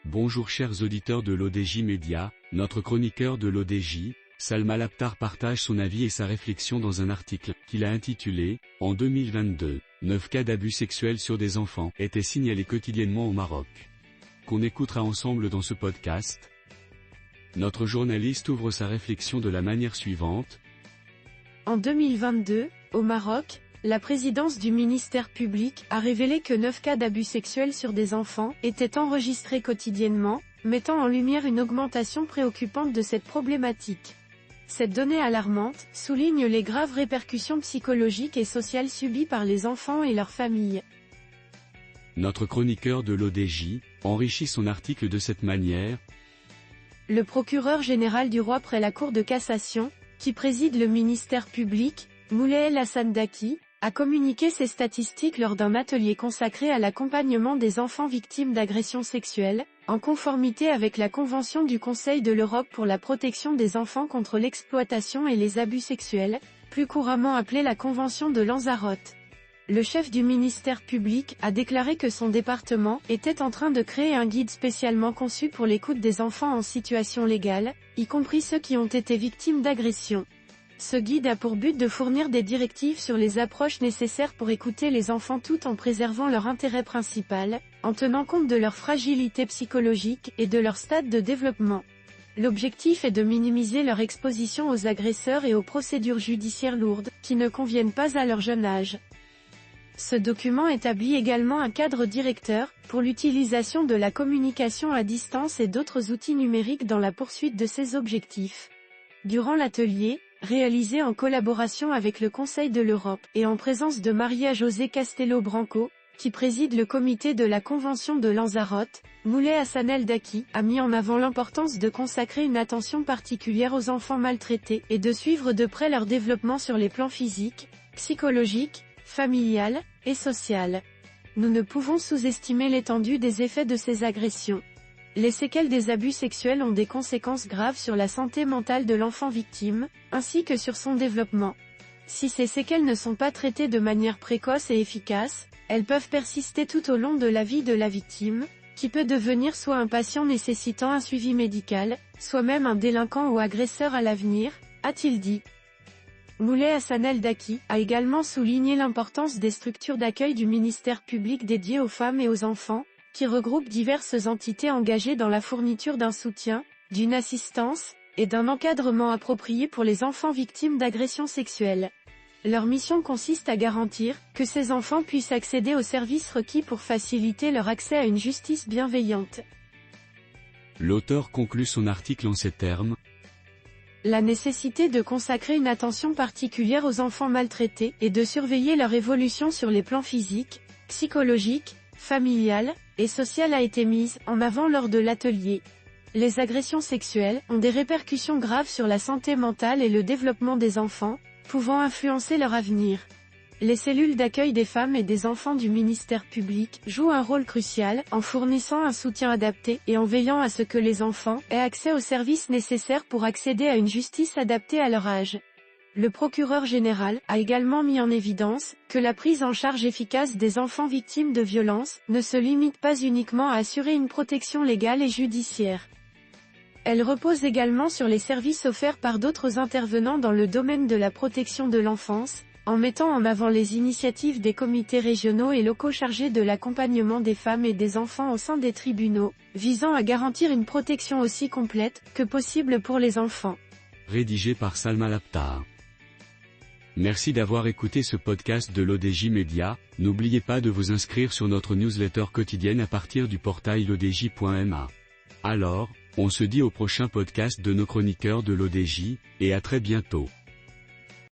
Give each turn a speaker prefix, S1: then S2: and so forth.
S1: Bonjour chers auditeurs de l'ODJ Média, notre chroniqueur de l'ODJ, Salma Laptar partage son avis et sa réflexion dans un article qu'il a intitulé « En 2022, 9 cas d'abus sexuels sur des enfants étaient signalés quotidiennement au Maroc ». Qu'on écoutera ensemble dans ce podcast. Notre journaliste ouvre sa réflexion de la manière suivante.
S2: En 2022, au Maroc, la présidence du ministère public a révélé que 9 cas d'abus sexuels sur des enfants étaient enregistrés quotidiennement, mettant en lumière une augmentation préoccupante de cette problématique. Cette donnée alarmante souligne les graves répercussions psychologiques et sociales subies par les enfants et leurs familles.
S1: Notre chroniqueur de l'ODJ enrichit son article de cette manière.
S2: Le procureur général du roi près la Cour de cassation, qui préside le ministère public, Moulay El Hassan Daki, a communiqué ces statistiques lors d'un atelier consacré à l'accompagnement des enfants victimes d'agressions sexuelles, en conformité avec la Convention du Conseil de l'Europe pour la protection des enfants contre l'exploitation et les abus sexuels, plus couramment appelée la Convention de Lanzarote. Le chef du ministère public a déclaré que son département était en train de créer un guide spécialement conçu pour l'écoute des enfants en situation légale, y compris ceux qui ont été victimes d'agressions. Ce guide a pour but de fournir des directives sur les approches nécessaires pour écouter les enfants tout en préservant leur intérêt principal, en tenant compte de leur fragilité psychologique et de leur stade de développement. L'objectif est de minimiser leur exposition aux agresseurs et aux procédures judiciaires lourdes, qui ne conviennent pas à leur jeune âge. Ce document établit également un cadre directeur, pour l'utilisation de la communication à distance et d'autres outils numériques dans la poursuite de ces objectifs. Durant l'atelier, réalisé en collaboration avec le Conseil de l'Europe et en présence de Maria José Castelo Branco, qui préside le comité de la Convention de Lanzarote, Moulay Hassan El Daki a mis en avant l'importance de consacrer une attention particulière aux enfants maltraités et de suivre de près leur développement sur les plans physiques, psychologiques, familial et social. Nous ne pouvons sous-estimer l'étendue des effets de ces agressions. Les séquelles des abus sexuels ont des conséquences graves sur la santé mentale de l'enfant victime, ainsi que sur son développement. Si ces séquelles ne sont pas traitées de manière précoce et efficace, elles peuvent persister tout au long de la vie de la victime, qui peut devenir soit un patient nécessitant un suivi médical, soit même un délinquant ou agresseur à l'avenir, a-t-il dit. Moulay Hassan El Daki a également souligné l'importance des structures d'accueil du ministère public dédiées aux femmes et aux enfants, qui regroupe diverses entités engagées dans la fourniture d'un soutien, d'une assistance, et d'un encadrement approprié pour les enfants victimes d'agressions sexuelles. Leur mission consiste à garantir que ces enfants puissent accéder aux services requis pour faciliter leur accès à une justice bienveillante.
S1: L'auteur conclut son article en ces termes.
S2: La nécessité de consacrer une attention particulière aux enfants maltraités et de surveiller leur évolution sur les plans physiques, psychologiques, familial et social a été mise en avant lors de l'atelier. Les agressions sexuelles ont des répercussions graves sur la santé mentale et le développement des enfants, pouvant influencer leur avenir. Les cellules d'accueil des femmes et des enfants du ministère public jouent un rôle crucial en fournissant un soutien adapté et en veillant à ce que les enfants aient accès aux services nécessaires pour accéder à une justice adaptée à leur âge. Le procureur général a également mis en évidence que la prise en charge efficace des enfants victimes de violences ne se limite pas uniquement à assurer une protection légale et judiciaire. Elle repose également sur les services offerts par d'autres intervenants dans le domaine de la protection de l'enfance, en mettant en avant les initiatives des comités régionaux et locaux chargés de l'accompagnement des femmes et des enfants au sein des tribunaux, visant à garantir une protection aussi complète que possible pour les enfants.
S1: Rédigé par Salma Laptar. Merci d'avoir écouté ce podcast de l'ODJ Média. N'oubliez pas de vous inscrire sur notre newsletter quotidienne à partir du portail l'odj.ma. Alors, on se dit au prochain podcast de nos chroniqueurs de l'ODJ, et à très bientôt.